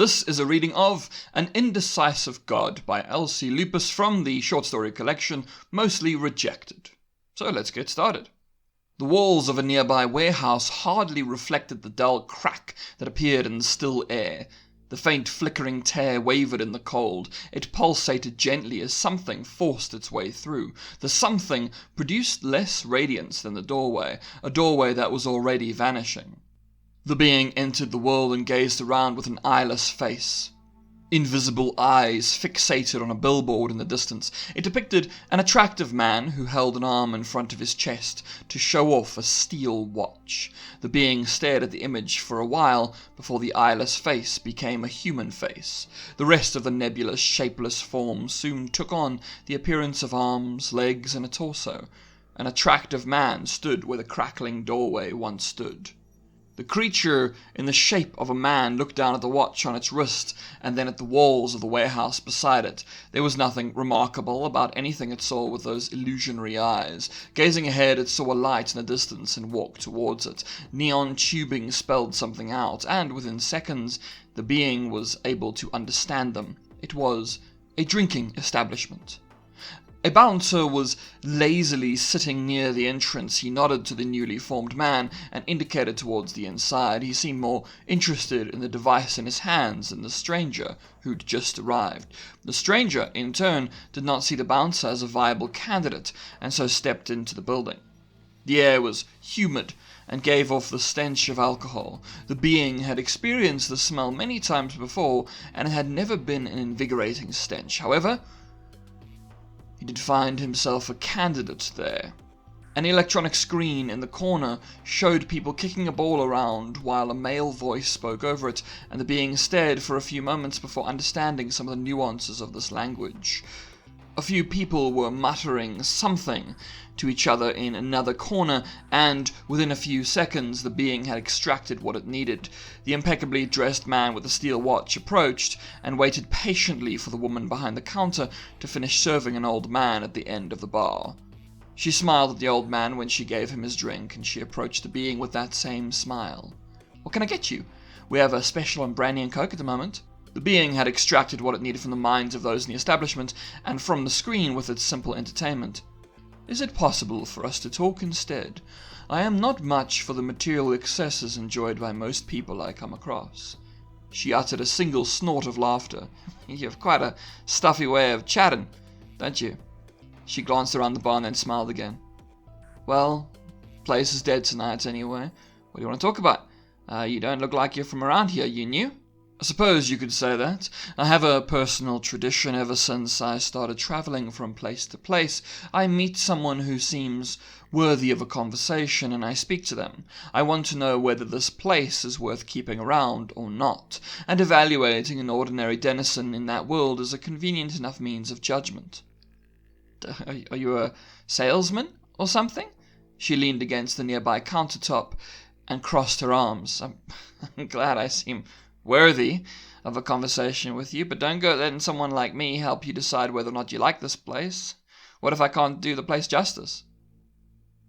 This is a reading of An Indecisive God by L.C. Lupus from the short story collection Mostly Rejected. So let's get started. The walls of a nearby warehouse hardly reflected the dull crack that appeared in the still air. The faint flickering tear wavered in the cold. It pulsated gently as something forced its way through. The something produced less radiance than the doorway, a doorway that was already vanishing. The being entered the world and gazed around with an eyeless face. Invisible eyes fixated on a billboard in the distance. It depicted an attractive man who held an arm in front of his chest to show off a steel watch. The being stared at the image for a while before the eyeless face became a human face. The rest of the nebulous, shapeless form soon took on the appearance of arms, legs, and a torso. An attractive man stood where the crackling doorway once stood. The creature in the shape of a man looked down at the watch on its wrist and then at the walls of the warehouse beside it. There was nothing remarkable about anything it saw with those illusionary eyes. Gazing ahead, it saw a light in the distance and walked towards it. Neon tubing spelled something out, and within seconds the being was able to understand them. It was a drinking establishment. A bouncer was lazily sitting near the entrance. He nodded to the newly formed man and indicated towards the inside. He seemed more interested in the device in his hands than the stranger who'd just arrived. The stranger, in turn, did not see the bouncer as a viable candidate, and so stepped into the building. The air was humid and gave off the stench of alcohol. The being had experienced the smell many times before, and it had never been an invigorating stench. However, he did find himself a candidate there. An electronic screen in the corner showed people kicking a ball around while a male voice spoke over it, and the being stared for a few moments before understanding some of the nuances of this language. A few people were muttering something to each other in another corner, and within a few seconds the being had extracted what it needed. The impeccably dressed man with the steel watch approached and waited patiently for the woman behind the counter to finish serving an old man at the end of the bar. She smiled at the old man when she gave him his drink, and she approached the being with that same smile. "What can I get you? We have a special on brandy and coke at the moment." The being had extracted what it needed from the minds of those in the establishment, and from the screen with its simple entertainment. "Is it possible for us to talk instead? I am not much for the material excesses enjoyed by most people I come across." She uttered a single snort of laughter. "You have quite a stuffy way of chatting, don't you?" She glanced around the bar and then smiled again. "Well, place is dead tonight anyway. What do you want to talk about? You don't look like you're from around here. You new?" "I suppose you could say that. I have a personal tradition ever since I started traveling from place to place. I meet someone who seems worthy of a conversation, and I speak to them. I want to know whether this place is worth keeping around or not, and evaluating an ordinary denizen in that world is a convenient enough means of judgment." Are you a salesman or something?" She leaned against the nearby countertop and crossed her arms. I'm glad I seem worthy of a conversation with you, but don't go letting someone like me help you decide whether or not you like this place. What if I can't do the place justice?"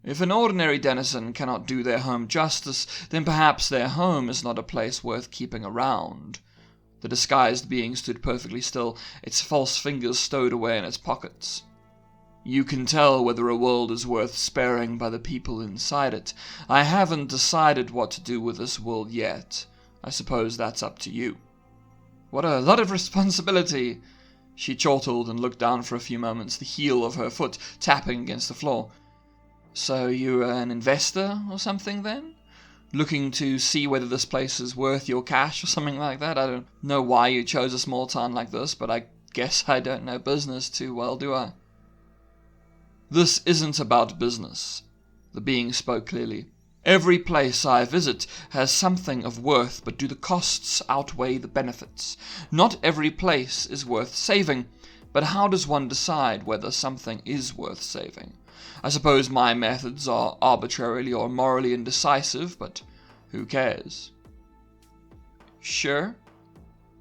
"If an ordinary denizen cannot do their home justice, then perhaps their home is not a place worth keeping around." The disguised being stood perfectly still, its false fingers stowed away in its pockets. "You can tell whether a world is worth sparing by the people inside it. I haven't decided what to do with this world yet. I suppose that's up to you." "What a lot of responsibility." She chortled and looked down for a few moments, the heel of her foot tapping against the floor. "So you're an investor or something then? Looking to see whether this place is worth your cash or something like that? I don't know why you chose a small town like this, but I guess I don't know business too well, do I?" "This isn't about business." The being spoke clearly. "Every place I visit has something of worth, but do the costs outweigh the benefits? Not every place is worth saving, but how does one decide whether something is worth saving? I suppose my methods are arbitrarily or morally indecisive, but who cares?" "Sure?"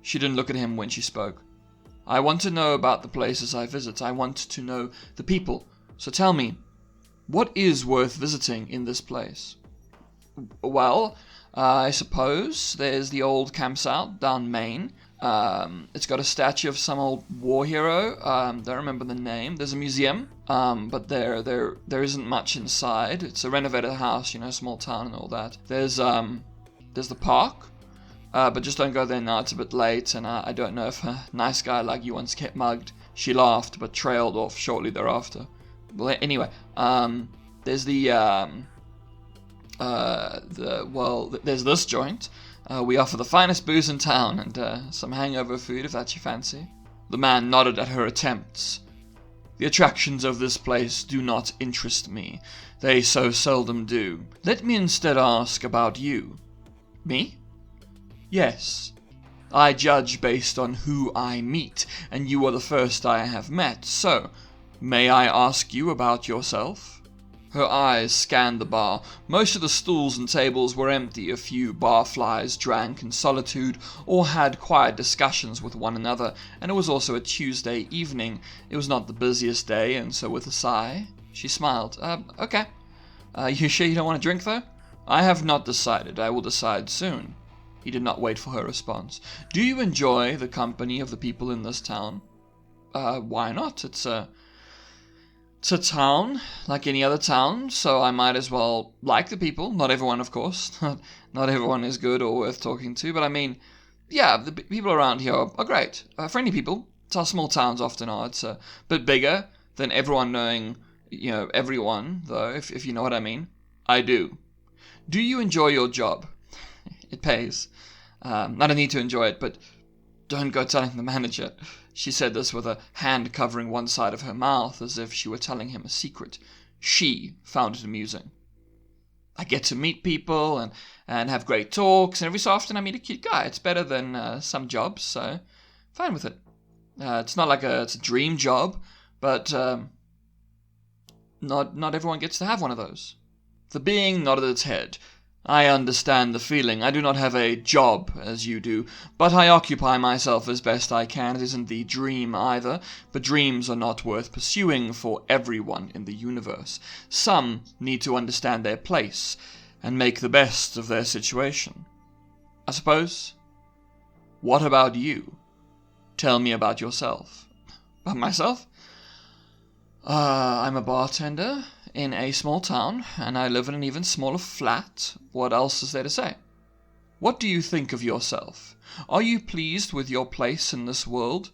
She didn't look at him when she spoke. "I want to know about the places I visit. I want to know the people. So tell me, what is worth visiting in this place?" "Well, I suppose there's the old campsite down Maine. It's got a statue of some old war hero. Don't remember the name. There's a museum, but there isn't much inside. It's a renovated house, small town and all that. There's the park, but just don't go there now. It's a bit late, and I don't know if a nice guy like you once get mugged. She laughed, but trailed off shortly thereafter. Well, anyway, there's there's this joint. We offer the finest booze in town and some hangover food if that's your fancy. The man nodded at her attempts. The attractions of this place do not interest me. They so seldom do. Let me instead ask about you. Me? Yes. I judge based on who I meet, and you are the first I have met, so may I ask you about yourself? Her eyes scanned the bar. Most of the stools and tables were empty. A few barflies drank in solitude or had quiet discussions with one another, and it was also a Tuesday evening. It was not the busiest day, and so with a sigh, she smiled. Okay. You sure you don't want to drink, though? I have not decided. I will decide soon. He did not wait for her response. Do you enjoy the company of the people in this town? Why not? It's a town, like any other town, so I might as well like the people. Not everyone, of course. Not everyone is good or worth talking to, but I mean, yeah, the people around here are great. Friendly people. It's how small towns often are. It's a bit bigger than everyone knowing, everyone, though, if you know what I mean. I do. Do you enjoy your job? It pays. I don't need to enjoy it, but don't go telling the manager. She said this with a hand covering one side of her mouth, as if she were telling him a secret. She found it amusing. I get to meet people and have great talks, and every so often I meet a cute guy. It's better than some jobs, so fine with it. It's not like it's a dream job, but not everyone gets to have one of those. The being nodded its head. I understand the feeling. I do not have a job, as you do, but I occupy myself as best I can. It isn't the dream either, but dreams are not worth pursuing for everyone in the universe. Some need to understand their place and make the best of their situation. I suppose. What about you? Tell me about yourself. About myself? I'm a bartender in a small town, and I live in an even smaller flat. What else is there to say? What do you think of yourself? Are you pleased with your place in this world?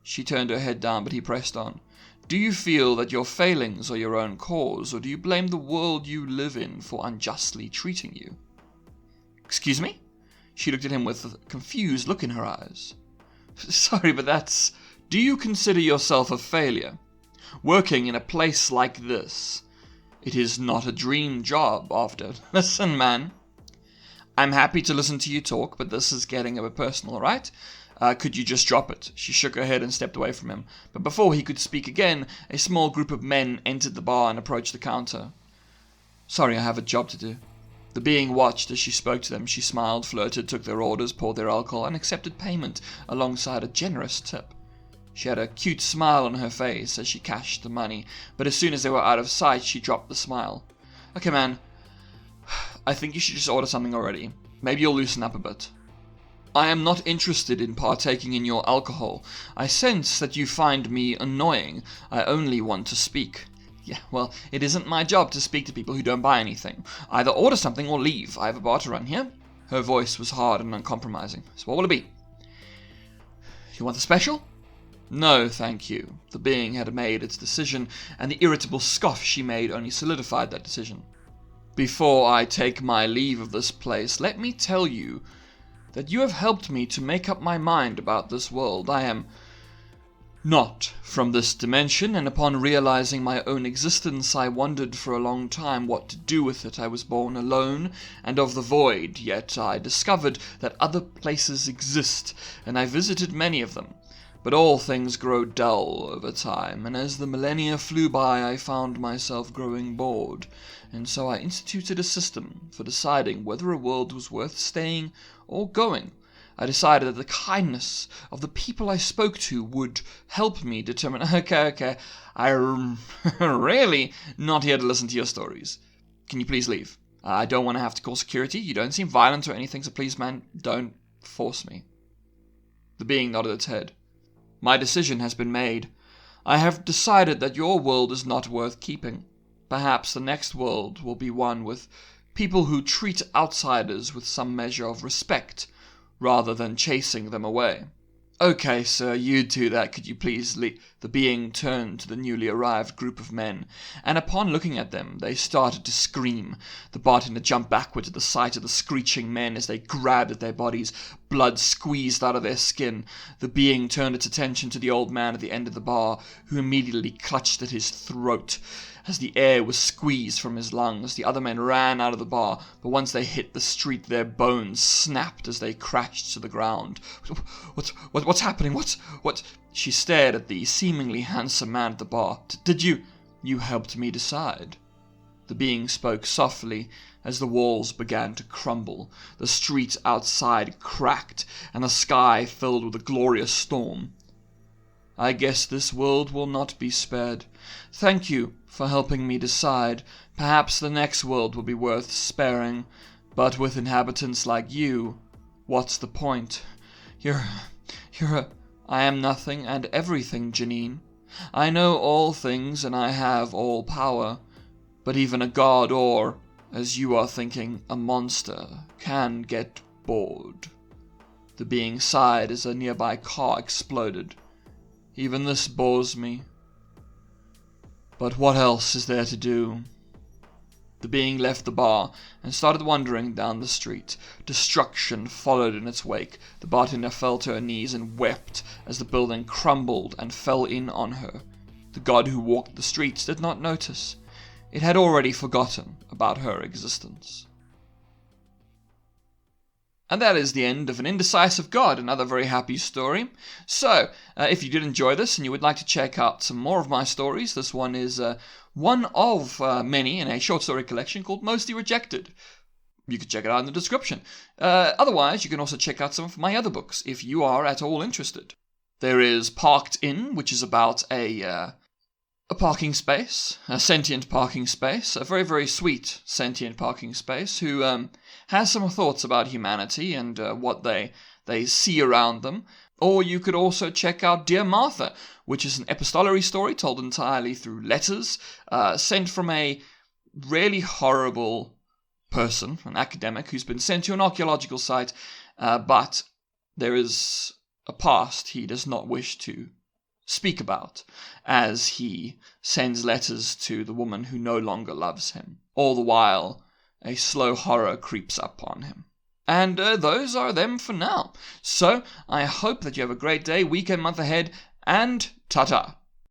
She turned her head down, but he pressed on. Do you feel that your failings are your own cause, or do you blame the world you live in for unjustly treating you? Excuse me? She looked at him with a confused look in her eyes. Sorry, but that's... Do you consider yourself a failure? Working in a place like this... It is not a dream job, after. Listen, man. I'm happy to listen to you talk, but this is getting a bit personal, right? Could you just drop it? She shook her head and stepped away from him. But before he could speak again, a small group of men entered the bar and approached the counter. Sorry, I have a job to do. The being watched as she spoke to them. She smiled, flirted, took their orders, poured their alcohol, and accepted payment alongside a generous tip. She had a cute smile on her face as she cashed the money, but as soon as they were out of sight, she dropped the smile. Okay, man, I think you should just order something already. Maybe you'll loosen up a bit. I am not interested in partaking in your alcohol. I sense that you find me annoying. I only want to speak. Yeah, well, it isn't my job to speak to people who don't buy anything. Either order something or leave. I have a bar to run here. Her voice was hard and uncompromising. So what will it be? You want the special? No, thank you. The being had made its decision, and the irritable scoff she made only solidified that decision. Before I take my leave of this place, let me tell you that you have helped me to make up my mind about this world. I am not from this dimension, and upon realizing my own existence, I wondered for a long time what to do with it. I was born alone and of the void, yet I discovered that other places exist, and I visited many of them. But all things grow dull over time, and as the millennia flew by, I found myself growing bored, and so I instituted a system for deciding whether a world was worth staying or going. I decided that the kindness of the people I spoke to would help me determine... Okay, I'm really not here to listen to your stories. Can you please leave? I don't want to have to call security. You don't seem violent or anything, so please, man, don't force me. The being nodded its head. My decision has been made. I have decided that your world is not worth keeping. Perhaps the next world will be one with people who treat outsiders with some measure of respect, rather than chasing them away. Okay, sir, you do that, could you please The being turned to the newly arrived group of men, and upon looking at them, they started to scream. The bartender jumped backwards at the sight of the screeching men as they grabbed at their bodies, blood squeezed out of their skin. The being turned its attention to the old man at the end of the bar, who immediately clutched at his throat. As the air was squeezed from his lungs, the other men ran out of the bar, but once they hit the street, their bones snapped as they crashed to the ground. What's happening? What? She stared at the seemingly handsome man at the bar. Did you helped me decide. The being spoke softly as the walls began to crumble. The street outside cracked, and the sky filled with a glorious storm. I guess this world will not be spared. Thank you for helping me decide. Perhaps the next world will be worth sparing. But with inhabitants like you, what's the point? I am nothing and everything, Janine. I know all things and I have all power. But even a god or, as you are thinking, a monster can get bored. The being sighed as a nearby car exploded. Even this bores me. But what else is there to do? The being left the bar and started wandering down the street. Destruction followed in its wake. The bartender fell to her knees and wept as the building crumbled and fell in on her. The god who walked the streets did not notice. It had already forgotten about her existence. And that is the end of An Indecisive God, another very happy story. So, if you did enjoy this and you would like to check out some more of my stories, this one is one of many in a short story collection called Mostly Rejected. You can check it out in the description. Otherwise, you can also check out some of my other books if you are at all interested. There is Parked In, which is about a parking space, a sentient parking space, a very, very sweet sentient parking space who has some thoughts about humanity and what they see around them. Or you could also check out Dear Martha, which is an epistolary story told entirely through letters sent from a really horrible person, an academic, who's been sent to an archaeological site, but there is a past he does not wish to speak about, as he sends letters to the woman who no longer loves him. All the while, a slow horror creeps up on him. And those are them for now. So, I hope that you have a great day, weekend, month ahead, and ta-ta.